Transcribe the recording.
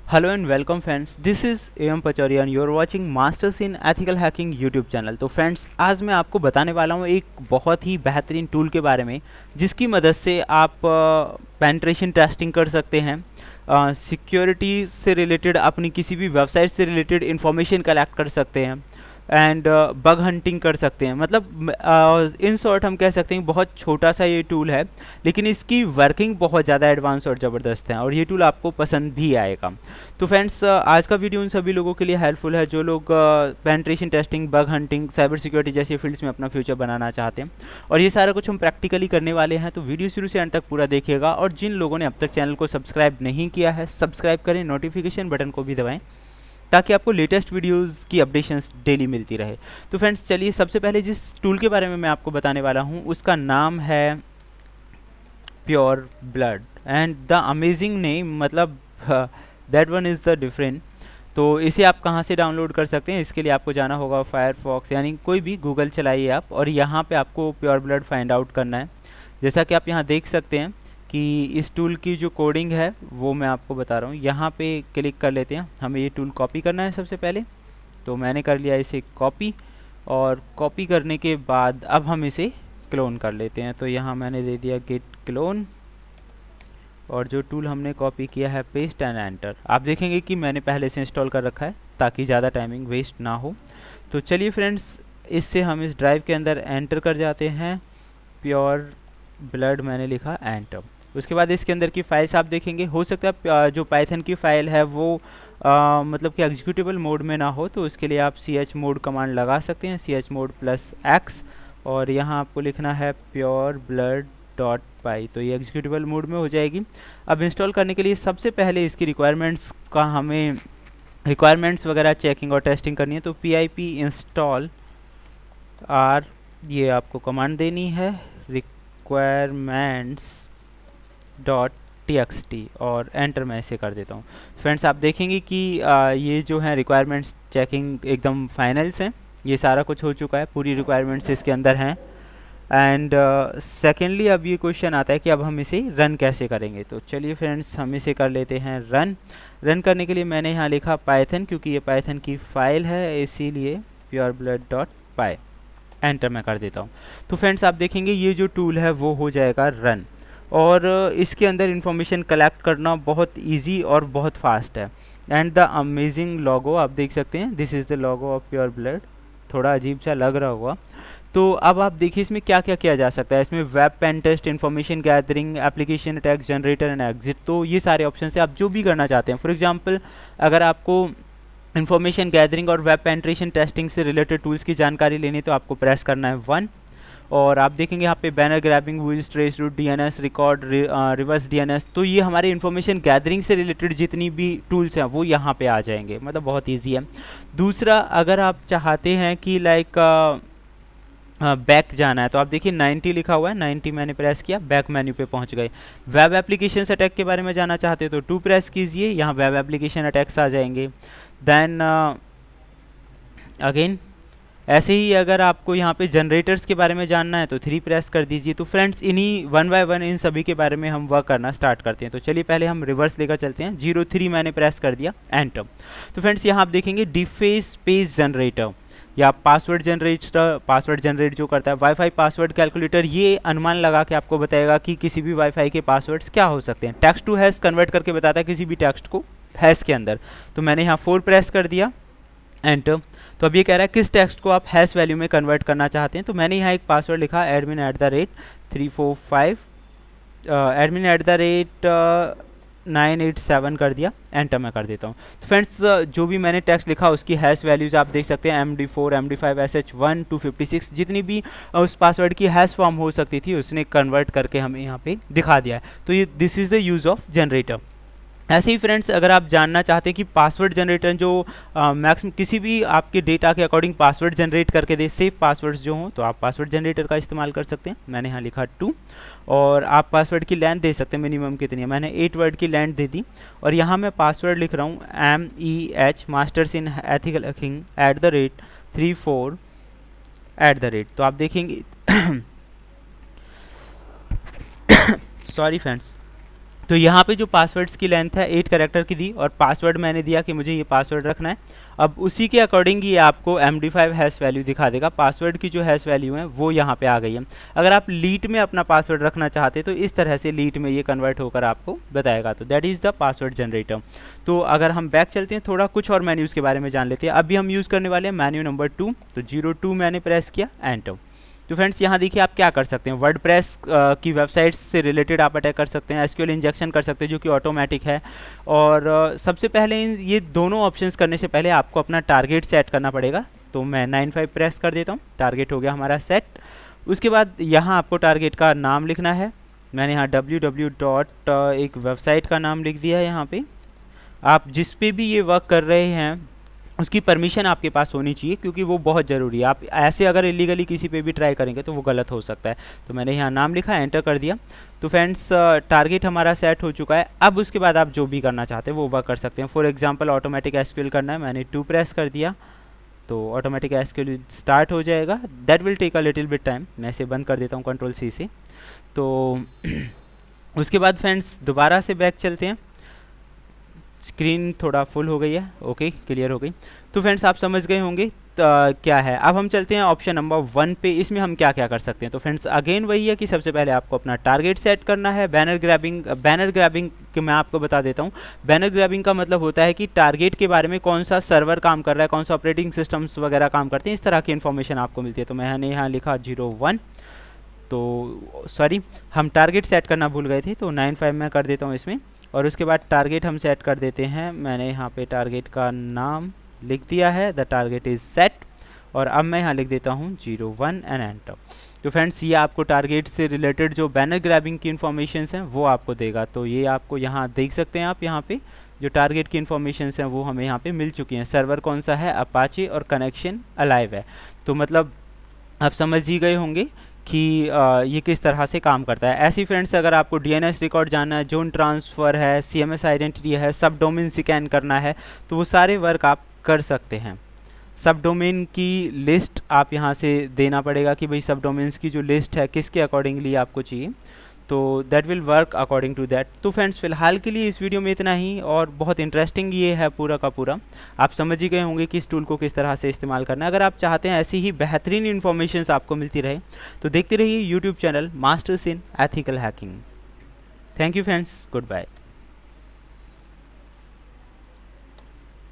Hello and welcome friends, this is M Pachauria and you are watching masters in ethical hacking YouTube channel. तो friends, आज मैं आपको बताने वाला हूँ एक बहुत ही बेहतरीन टूल के बारे में जिसकी मदद से आप पेनिट्रेशन टेस्टिंग कर सकते हैं, सिक्योरिटी से रिलेटेड अपनी किसी भी वेबसाइट से रिलेटेड इन्फॉर्मेशन कलेक्ट कर सकते हैं एंड बग हंटिंग कर सकते हैं। मतलब इन शॉर्ट हम कह सकते हैं बहुत छोटा सा ये टूल है, लेकिन इसकी वर्किंग बहुत ज़्यादा एडवांस और ज़बरदस्त है और ये टूल आपको पसंद भी आएगा। तो फ्रेंड्स, आज का वीडियो उन सभी लोगों के लिए हेल्पफुल है जो लोग penetration testing, bug hunting, cyber security जैसी फील्ड्स में अपना फ्यूचर बनाना चाहते हैं। और ये सारा कुछ हम प्रैक्टिकली करने वाले हैं, तो वीडियो शुरू से अंत तक पूरा देखिएगा। और जिन लोगों ने अब तक चैनल को सब्सक्राइब नहीं किया है, सब्सक्राइब करें, नोटिफिकेशन बटन को भी दबाएँ ताकि आपको लेटेस्ट वीडियोस की अपडेशंस डेली मिलती रहे। तो फ्रेंड्स, चलिए सबसे पहले जिस टूल के बारे में मैं आपको बताने वाला हूँ उसका नाम है pure blood and the amazing name, मतलब that one is the different. तो इसे आप कहाँ से डाउनलोड कर सकते हैं? इसके लिए आपको जाना होगा फायरफॉक्स, यानी कोई भी गूगल चलाइए आप और यहाँ पे आपको प्योर ब्लड फाइंड आउट करना है। जैसा कि आप यहाँ देख सकते हैं कि इस टूल की जो कोडिंग है वो मैं आपको बता रहा हूँ। यहाँ पे क्लिक कर लेते हैं, हमें ये टूल कॉपी करना है सबसे पहले। तो मैंने कर लिया इसे कॉपी, और कॉपी करने के बाद अब हम इसे क्लोन कर लेते हैं। तो यहाँ मैंने दे दिया गिट क्लोन, और जो टूल हमने कॉपी किया है पेस्ट एंड एंटर। आप देखेंगे कि मैंने पहले से इंस्टॉल कर रखा है ताकि ज़्यादा टाइमिंग वेस्ट ना हो। तो चलिए फ्रेंड्स, इससे हम इस ड्राइव के अंदर एंटर कर जाते हैं। प्योर ब्लड मैंने लिखा, एंटर। उसके बाद इसके अंदर की फाइल्स आप देखेंगे, हो सकता है जो पाइथन की फ़ाइल है वो मतलब कि एग्जीक्यूटेबल मोड में ना हो, तो उसके लिए आप chmod कमांड लगा सकते हैं, chmod +x, और यहाँ आपको लिखना है प्योर ब्लड डॉट पाई, तो ये एग्जीक्यूटेबल मोड में हो जाएगी। अब इंस्टॉल करने के लिए सबसे पहले इसकी रिक्वायरमेंट्स का हमें रिक्वायरमेंट्स वगैरह चेकिंग और टेस्टिंग करनी है। तो pip इंस्टॉल आर, ये आपको कमांड देनी है, requirements डॉट टी और एंटर मैं इसे कर देता हूँ। फ्रेंड्स, आप देखेंगे कि ये जो है रिक्वायरमेंट्स चेकिंग एकदम फाइनल्स हैं, ये सारा कुछ हो चुका है, पूरी रिक्वायरमेंट्स इसके अंदर हैं। एंड सेकेंडली अब ये क्वेश्चन आता है कि अब हम इसे रन कैसे करेंगे। तो चलिए फ्रेंड्स, हम इसे कर लेते हैं रन करने के लिए मैंने यहाँ लिखा पाइथन, क्योंकि ये पाइथन की फ़ाइल है, इसीलिए प्योर ब्लड डॉट पाई, एंटर मैं कर देता हूँ। तो फ्रेंड्स, आप देखेंगे ये जो टूल है वो हो जाएगा रन, और इसके अंदर इंफॉर्मेशन कलेक्ट करना बहुत इजी और बहुत फास्ट है। एंड द अमेजिंग लोगो आप देख सकते हैं, this is the logo of pure blood. थोड़ा अजीब सा लग रहा होगा। तो अब आप देखिए इसमें क्या क्या किया जा सकता है। इसमें web pen test, information gathering, application attack, generator and exit, तो ये सारे ऑप्शन से आप जो भी करना चाहते हैं। फॉर एग्जाम्पल, अगर आपको इन्फॉर्मेशन गैदरिंग और वेब पेनिट्रेशन टेस्टिंग से रिलेटेड टूल्स की जानकारी लेनी, तो आपको प्रेस करना है 1। और आप देखेंगे यहाँ पे banner grabbing, whois trace route, DNS record, reverse DNS, तो ये हमारे इन्फॉर्मेशन गैदरिंग से रिलेटेड जितनी भी टूल्स हैं वो यहाँ पे आ जाएंगे, मतलब बहुत इजी है। दूसरा, अगर आप चाहते हैं कि लाइक बैक जाना है, तो आप देखिए 90 लिखा हुआ है, 90 मैंने प्रेस किया, बैक मेन्यू पे पहुंच गए। वेब एप्लीकेशन अटैक के बारे में जाना चाहते हो तो 2 प्रेस कीजिए, यहाँ वेब एप्लीकेशन अटैक्स आ जाएंगे। देन अगेन ऐसे ही अगर आपको यहाँ पे जनरेटर्स के बारे में जानना है तो 3 प्रेस कर दीजिए। तो फ्रेंड्स, इन्हीं 1 बाय 1 इन सभी के बारे में हम वर्क करना स्टार्ट करते हैं। तो चलिए पहले हम रिवर्स लेकर चलते हैं। 03 मैंने प्रेस कर दिया, एंटर। तो फ्रेंड्स, यहाँ आप देखेंगे डिफेस पेज जनरेटर या पासवर्ड जनरेट जो करता है, वाईफाई पासवर्ड कैलकुलेटर, ये अनुमान लगा के आपको बताएगा कि किसी भी वाईफाई के पासवर्ड्स क्या हो सकते हैं। टेक्स्ट टू हैश कन्वर्ट करके बताता है किसी भी टेक्स्ट को हैश के अंदर। तो मैंने यहाँ 4 प्रेस कर दिया, एंटर। तो अब ये कह रहा है किस टेक्स्ट को आप हैश वैल्यू में कन्वर्ट करना चाहते हैं। तो मैंने यहाँ एक पासवर्ड लिखा admin@345 admin@987 कर दिया, एंटर मैं कर देता हूँ। तो फ्रेंड्स, जो भी मैंने टेक्स्ट लिखा उसकी हैश वैल्यूज आप देख सकते हैं, MD4, MD5, SH1, 256, जितनी भी उस पासवर्ड की हैश फॉर्म हो सकती थी उसने कन्वर्ट करके हमें यहाँ पे दिखा दिया है। तो ये this is the use of generator. ऐसे ही फ्रेंड्स, अगर आप जानना चाहते हैं कि पासवर्ड जनरेटर जो मैक्सिमम किसी भी आपके डेटा के अकॉर्डिंग पासवर्ड जनरेट करके दे, सेफ पासवर्ड्स जो हों, तो आप पासवर्ड जनरेटर का इस्तेमाल कर सकते हैं। मैंने यहाँ लिखा 2, और आप पासवर्ड की लेंथ दे सकते हैं, मिनिमम कितनी है, मैंने 8 वर्ड की लेंथ दे दी। और यहाँ मैं पासवर्ड लिख रहा हूँ MEH masters in ethical hacking @34 तो आप देखेंगे सॉरी फ्रेंड्स, तो यहाँ पे जो पासवर्ड्स की लेंथ है 8 कैरेक्टर की दी और पासवर्ड मैंने दिया कि मुझे ये पासवर्ड रखना है। अब उसी के अकॉर्डिंग ये आपको MD5 हैश वैल्यू दिखा देगा। पासवर्ड की जो हैश वैल्यू है वो यहाँ पे आ गई है। अगर आप लीट में अपना पासवर्ड रखना चाहते तो इस तरह से लीट में ये कन्वर्ट होकर आपको बताएगा। तो that is the password generator. तो अगर हम बैक चलते हैं, थोड़ा कुछ और मेन्यूज़ के बारे में जान लेते हैं। अभी हम यूज़ करने वाले हैं मेन्यू नंबर 2। तो 02 मैंने प्रेस किया, एंटर। तो फ्रेंड्स यहाँ देखिए आप क्या कर सकते हैं, वर्डप्रेस की वेबसाइट से रिलेटेड आप अटैक कर सकते हैं, SQL इंजेक्शन कर सकते हैं जो कि ऑटोमेटिक है। और सबसे पहले ये दोनों ऑप्शंस करने से पहले आपको अपना टारगेट सेट करना पड़ेगा। तो मैं 95 प्रेस कर देता हूँ, टारगेट हो गया हमारा सेट। उसके बाद यहाँ आपको टारगेट का नाम लिखना है। मैंने यहाँ www. एक वेबसाइट का नाम लिख दिया है। यहाँ पे आप जिस पे भी ये वर्क कर रहे हैं उसकी परमिशन आपके पास होनी चाहिए, क्योंकि वो बहुत ज़रूरी है। आप ऐसे अगर इलीगली किसी पे भी ट्राई करेंगे तो वो गलत हो सकता है। तो मैंने यहाँ नाम लिखा, एंटर कर दिया। तो फ्रेंड्स टारगेट हमारा सेट हो चुका है। अब उसके बाद आप जो भी करना चाहते हैं वो वह कर सकते हैं। फॉर एग्जांपल ऑटोमेटिक SQL करना है, मैंने 2 प्रेस कर दिया तो ऑटोमेटिक SQL स्टार्ट हो जाएगा। That will take a little bit time. मैं इसे बंद कर देता हूँ Ctrl+C से। तो उसके बाद फ्रेंड्स दोबारा से बैक चलते हैं। स्क्रीन थोड़ा फुल हो गई है, ओके क्लियर हो गई। तो फ्रेंड्स आप समझ गए होंगे क्या है। अब हम चलते हैं ऑप्शन नंबर 1 पे। इसमें हम क्या क्या कर सकते हैं। तो फ्रेंड्स अगेन वही है कि सबसे पहले आपको अपना टारगेट सेट करना है। बैनर ग्रैबिंग कि मैं आपको बता देता हूँ। बैनर ग्रैबिंग का मतलब होता है कि टारगेट के बारे में कौन सा सर्वर काम कर रहा है, कौन सा ऑपरेटिंग सिस्टम्स वगैरह काम करते हैं, इस तरह की इन्फॉर्मेशन आपको मिलती है। तो मैंने यहाँ लिखा 01। तो सॉरी हम टारगेट सेट करना भूल गए थे, तो 95 मैं कर देता हूँ इसमें। और उसके बाद टारगेट हम सेट कर देते हैं। मैंने यहाँ पे टारगेट का नाम लिख दिया है, द टारगेट इज़ सेट। और अब मैं यहाँ लिख देता हूँ 01 एंड एंटर। तो फ्रेंड्स ये आपको टारगेट से रिलेटेड जो बैनर ग्रैबिंग की इन्फॉर्मेशंस हैं वो आपको देगा। तो ये आपको यहाँ देख सकते हैं आप, यहाँ पे जो टारगेट की इन्फॉर्मेशंस हैं वो हमें यहाँ पे मिल चुकी हैं। सर्वर कौन सा है, अपाचे, और कनेक्शन अलाइव है। तो मतलब आप समझ ही गए होंगे कि ये किस तरह से काम करता है। ऐसी फ्रेंड्स अगर आपको DNS रिकॉर्ड जानना है, जोन ट्रांसफ़र है, CMS आइडेंटिटी है, सब डोमेन स्कैन करना है, तो वो सारे वर्क आप कर सकते हैं। सब डोमेन की लिस्ट आप यहाँ से देना पड़ेगा कि भाई सब डोमेन्स की जो लिस्ट है किसके अकॉर्डिंगली आपको चाहिए। तो that will work according to that. तो फ्रेंड्स फिलहाल के लिए इस वीडियो में इतना ही, और बहुत इंटरेस्टिंग ये है पूरा का पूरा। आप समझ ही गए होंगे कि इस टूल को किस तरह से इस्तेमाल करना है। अगर आप चाहते हैं ऐसी ही बेहतरीन इन्फॉर्मेशन आपको मिलती रहे तो देखते रहिए YouTube channel masters in ethical hacking. Thank you friends, good bye.